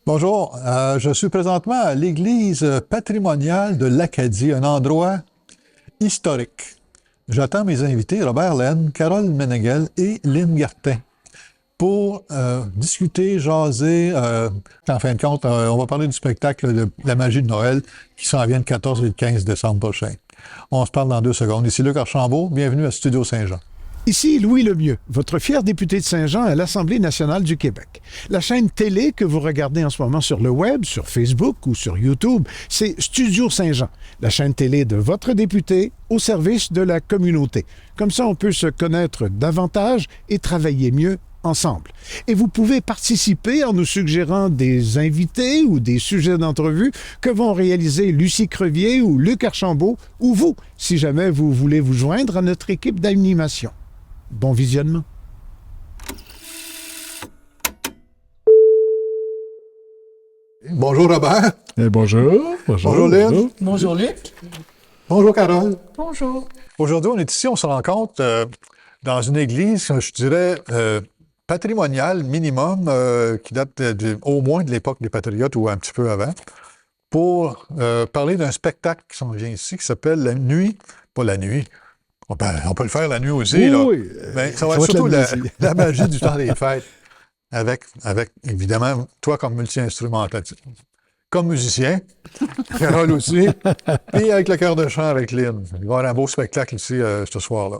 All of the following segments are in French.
Bonjour, je suis présentement à l'église patrimoniale de l'Acadie, un endroit historique. J'attends mes invités Robert Laine, Carole Meneghel et Lynn Gartin pour discuter, jaser. En fin de compte, on va parler du spectacle de la magie de Noël qui s'en vient le 14 et le 15 décembre prochain. On se parle dans 2 secondes. Ici Luc Archambault, bienvenue à Studio Saint-Jean. Ici Louis Lemieux, votre fier député de Saint-Jean à l'Assemblée nationale du Québec. La chaîne télé que vous regardez en ce moment sur le web, sur Facebook ou sur YouTube, c'est Studio Saint-Jean, la chaîne télé de votre député au service de la communauté. Comme ça, on peut se connaître davantage et travailler mieux ensemble. Et vous pouvez participer en nous suggérant des invités ou des sujets d'entrevue que vont réaliser Lucie Crevier ou Luc Archambault ou vous, si jamais vous voulez vous joindre à notre équipe d'animation. Bon visionnement. Bonjour Robert. Bonjour. Bonjour Lynn. Bonjour Luc. Bonjour Carole. Bonjour. Aujourd'hui, on est ici, on se rencontre dans une église, je dirais, patrimoniale minimum, qui date au moins de l'époque des Patriotes ou un petit peu avant, pour parler d'un spectacle qui s'en vient ici, qui s'appelle La Nuit, pas la nuit, on peut le faire la nuit aussi, oui, là. oui. Mais ça va être surtout la magie du temps des fêtes, avec, évidemment, toi comme multi-instrumentiste, comme musicien, Carole aussi, et avec le chœur de chant avec Lynn. Il va y avoir un beau spectacle ici ce soir-là.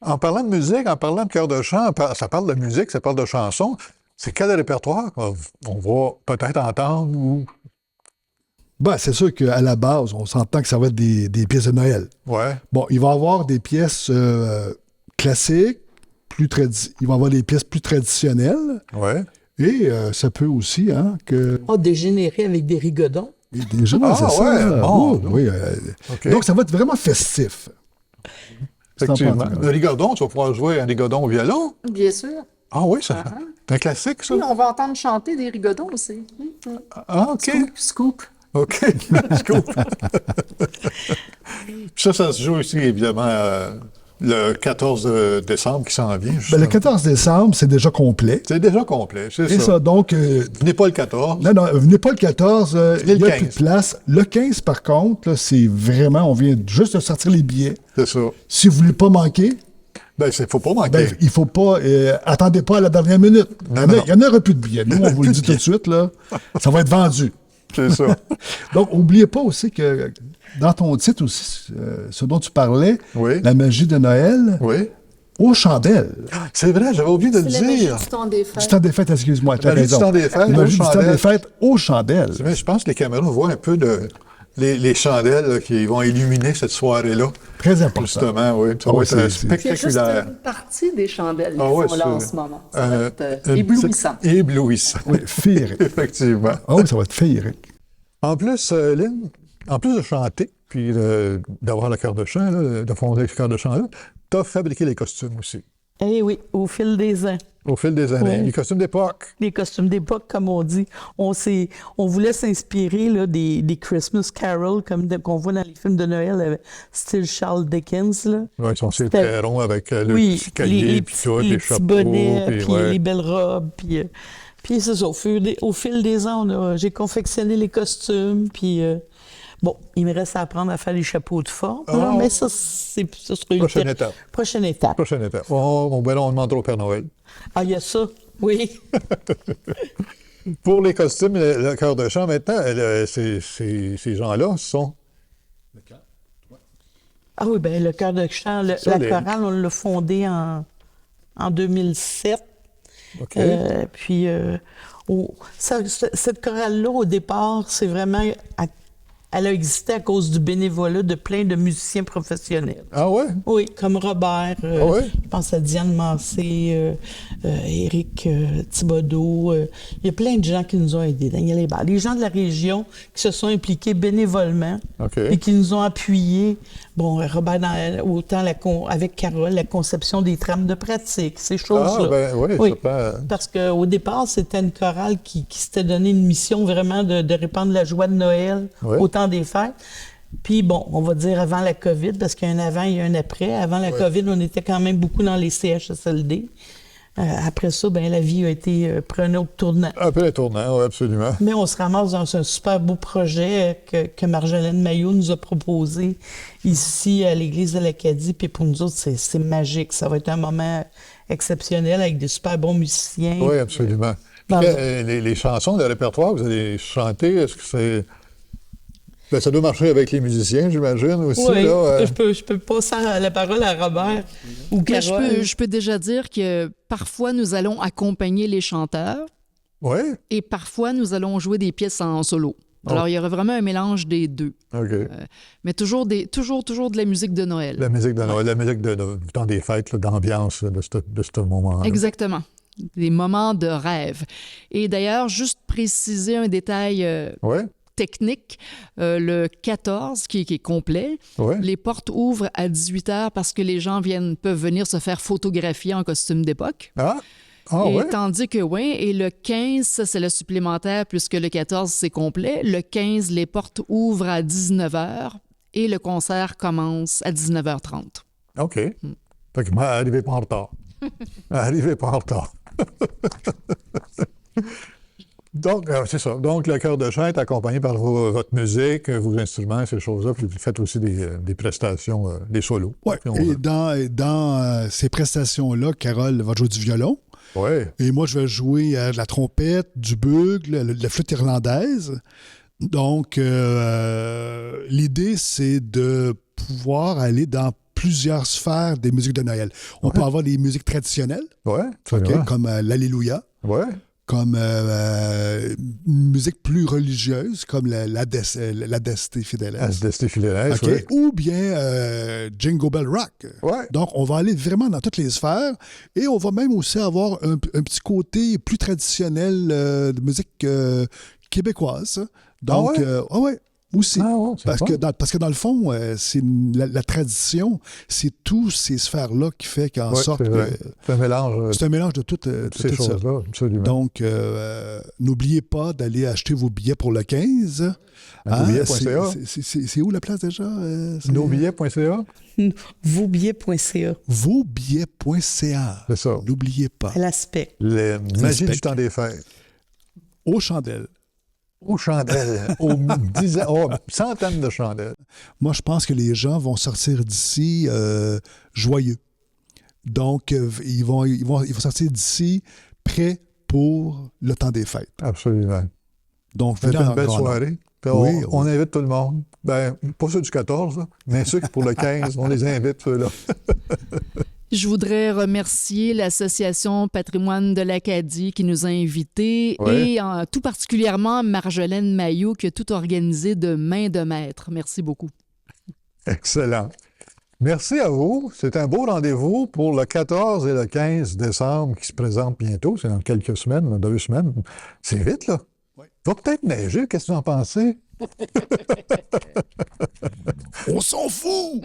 En parlant de musique, en parlant de chœur de chant, ça parle de musique, ça parle de chansons. C'est quel répertoire qu'on va peut-être entendre ou... Ben, c'est sûr qu'à la base, on s'entend que ça va être des pièces de Noël. Ouais. Bon, il va y avoir des pièces classiques, il va y avoir des pièces plus traditionnelles. Ouais. Et ça peut aussi, que... Dégénérer avec des rigodons. Et déjà, c'est ouais, ça. bon. Oui. Okay. Donc, ça va être vraiment festif. Effectivement. Le rigodon, tu vas pouvoir jouer un rigodon au violon? Bien sûr. Ah oui, ça. C'est un classique, ça? Oui, on va entendre chanter des rigodons aussi. Ah, OK. Scoop. OK. Scoop. Ça se joue aussi, évidemment, le 14 décembre qui s'en vient. Ben, le 14 décembre, c'est déjà complet. C'est déjà complet, c'est Et ça. ça, donc... Venez pas le 14. Non, venez pas le 14, il n'y a 15. plus de place. Le 15, par contre, là, c'est vraiment, on vient juste de sortir les billets. C'est ça. Si vous ne voulez pas manquer, Ben, il faut pas manquer. ben, il faut pas... attendez pas à la dernière minute. Il n'y en aura plus de billets. Nous, on vous le dit tout de suite, là. Ça va être vendu. C'est ça. Donc, n'oubliez pas aussi que dans ton titre aussi, ce dont tu parlais, Oui. la magie de Noël, Oui. aux chandelles. C'est vrai, j'avais oublié de le C'est la magie dire. du temps des fêtes. Du temps des fêtes, excuse-moi, tu as La magie du raison. temps des fêtes, La aux magie du temps chandelles. des fêtes aux chandelles. Mais je pense que les caméras voient un peu les chandelles là, qui vont illuminer cette soirée-là. Très important. Justement, oui. Ça Ah va oui, être c'est C'est juste spectaculaire. une partie des chandelles qui ouais, sont là en c'est- ce moment. Ça va être éblouissant. C'est éblouissant. Oui, féerique. Effectivement. Ah oui, ça va être féerique. En plus, Lynn, en plus de chanter, puis d'avoir le cœur de chant, là, de fonder le cœur de chant-là, tu as fabriqué les costumes aussi, Eh oui, au fil des ans. au fil des années. Oui. Les costumes d'époque. Les costumes d'époque, comme on dit. On voulait s'inspirer là, des Christmas carols qu'on voit dans les films de Noël, style Charles Dickens. Là. Ouais, ils sont ces C'était- très ronds avec le Oui, petit cahier, puis tout, les petits chapeaux. bonnets, puis ouais. les belles robes. Puis c'est ça, au fil des ans, j'ai confectionné les costumes, puis... bon, il me reste à apprendre à faire les chapeaux de forme, là, mais ça sera une Prochaine étape. Prochaine étape. Prochaine étape. Ben là, on demandera au Père Noël. Ah, il y a ça, oui. Pour les costumes, le chœur de chant, maintenant, ces gens-là sont... Ah oui, bien, le chœur de chant, la chorale, on l'a fondé en 2007. OK. Puis, cette chorale-là, au départ, c'est vraiment... Elle a existé à cause du bénévolat de plein de musiciens professionnels. Ah ouais? Oui, comme Robert, Ah ouais? je pense à Diane Massé, Éric Thibodeau. Il y a plein de gens qui nous ont aidés. Daniel Hébert. Les gens de la région qui se sont impliqués bénévolement OK. et qui nous ont appuyés. Bon, Robert, autant avec Carole, la conception des trames de pratique, ces choses-là. Ah, ben oui, Oui. ça peut... Parce qu'au départ, c'était une chorale qui s'était donné une mission vraiment de répandre la joie de Noël Oui. au temps des fêtes. Puis bon, on va dire avant la COVID, parce qu'il y a un avant et un après. Avant la COVID, on était quand même beaucoup dans les CHSLD. Après ça, ben la vie a été pris un autre tournant. Après les tournants, oui, absolument. Mais on se ramasse dans un super beau projet que Marjolaine Maillot nous a proposé ici à l'église de l'Acadie. Puis pour nous autres, c'est magique. Ça va être un moment exceptionnel avec des super bons musiciens. Oui, absolument. Dans Puis, les chansons, le répertoire que vous allez chanter, est-ce que c'est... Ben, ça doit marcher avec les musiciens, j'imagine, aussi. Oui, là, je peux passer la parole à Robert ou Mais Carole. je peux déjà dire que parfois, nous allons accompagner les chanteurs Oui? et parfois, nous allons jouer des pièces en solo. Alors, il y aura vraiment un mélange des deux. OK. Mais toujours de la musique de Noël. La musique de Noël, la musique du temps des fêtes, là, d'ambiance là, de ce moment-là. Exactement. Des moments de rêve. Et d'ailleurs, juste préciser un détail Oui? technique, le 14, qui est complet, Oui? les portes ouvrent à 18 h parce que les gens peuvent venir se faire photographier en costume d'époque. Ah? Ah, Et oui? tandis que, oui, et le 15, ça, c'est le supplémentaire, puisque le 14, c'est complet. Le 15, les portes ouvrent à 19 h et le concert commence à 19 h 30. OK. Fait que moi, arrivez pas en retard. Arrivez pas en retard. Donc, c'est ça. Donc, le chœur de chant est accompagné par votre musique, vos instruments, ces choses-là. Puis vous faites aussi des prestations, des solos. Ouais. Et dans ces prestations-là, Carole va jouer du violon. Oui. Et moi, je vais jouer de la trompette, du bugle, la flûte irlandaise. Donc, l'idée, c'est de pouvoir aller dans plusieurs sphères des musiques de Noël. On peut avoir des musiques traditionnelles, Oui, OK, comme l'Alléluia, Oui. comme une musique plus religieuse, comme la Deste Fideles. Asdesté Fideles, OK? oui. Ou bien Jingle Bell Rock. Ouais. Donc, on va aller vraiment dans toutes les sphères et on va même aussi avoir un petit côté plus traditionnel de musique québécoise. Donc, ouais, aussi. Ah ouais, c'est parce fun. que dans le fond, c'est la tradition, c'est tous ces sphères-là qui fait qu'en Ouais, sorte c'est vrai. que C'est un mélange c'est un mélange de tout ces ça. choses-là, absolument. Donc, n'oubliez pas d'aller acheter vos billets pour le 15. Vosbillets.ca. C'est où la place déjà? Nosbillets.ca, Vosbillets.ca. Vosbillets.ca. c'est ça. N'oubliez pas. À l'aspect. Les magies Respect. du temps des fêtes. Aux chandelles. Aux chandelles, aux centaines de chandelles. Moi, je pense que les gens vont sortir d'ici joyeux. Donc, ils vont sortir d'ici prêts pour le temps des fêtes. Absolument. Donc, C'était venez en une belle grand nombre. soirée. Puis Oui, on oui. invite tout le monde. Ben, pas ceux du 14, là, mais ceux qui pour le 15, on les invite, ceux-là. Je voudrais remercier l'Association Patrimoine de l'Acadie qui nous a invités Ouais. et tout particulièrement Marjolaine Maillot qui a tout organisé de main de maître. Merci beaucoup. Excellent. Merci à vous. C'est un beau rendez-vous pour le 14 et le 15 décembre qui se présente bientôt. C'est dans quelques semaines, dans 2 semaines. C'est vite, là. Ouais. Il va peut-être neiger. Qu'est-ce que vous en pensez? On s'en fout!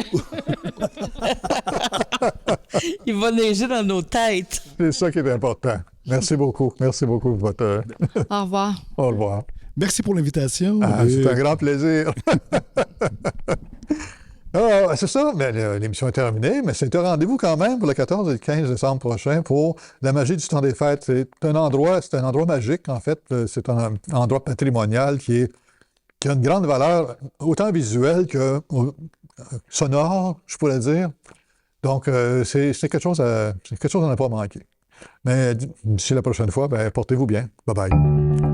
Il va neiger dans nos têtes. C'est ça qui est important. Merci beaucoup. Merci beaucoup de votre... Au revoir. Au revoir. Merci pour l'invitation. Ah, c'est un grand plaisir. Ah, c'est ça, mais l'émission est terminée, mais c'est un rendez-vous quand même pour le 14 et le 15 décembre prochain pour la magie du temps des fêtes. C'est un endroit magique, en fait. C'est un endroit patrimonial qui a une grande valeur, autant visuelle que sonore, je pourrais dire. Donc, c'est quelque chose à ne pas manquer. Mais d'ici la prochaine fois, ben, portez-vous bien. Bye-bye.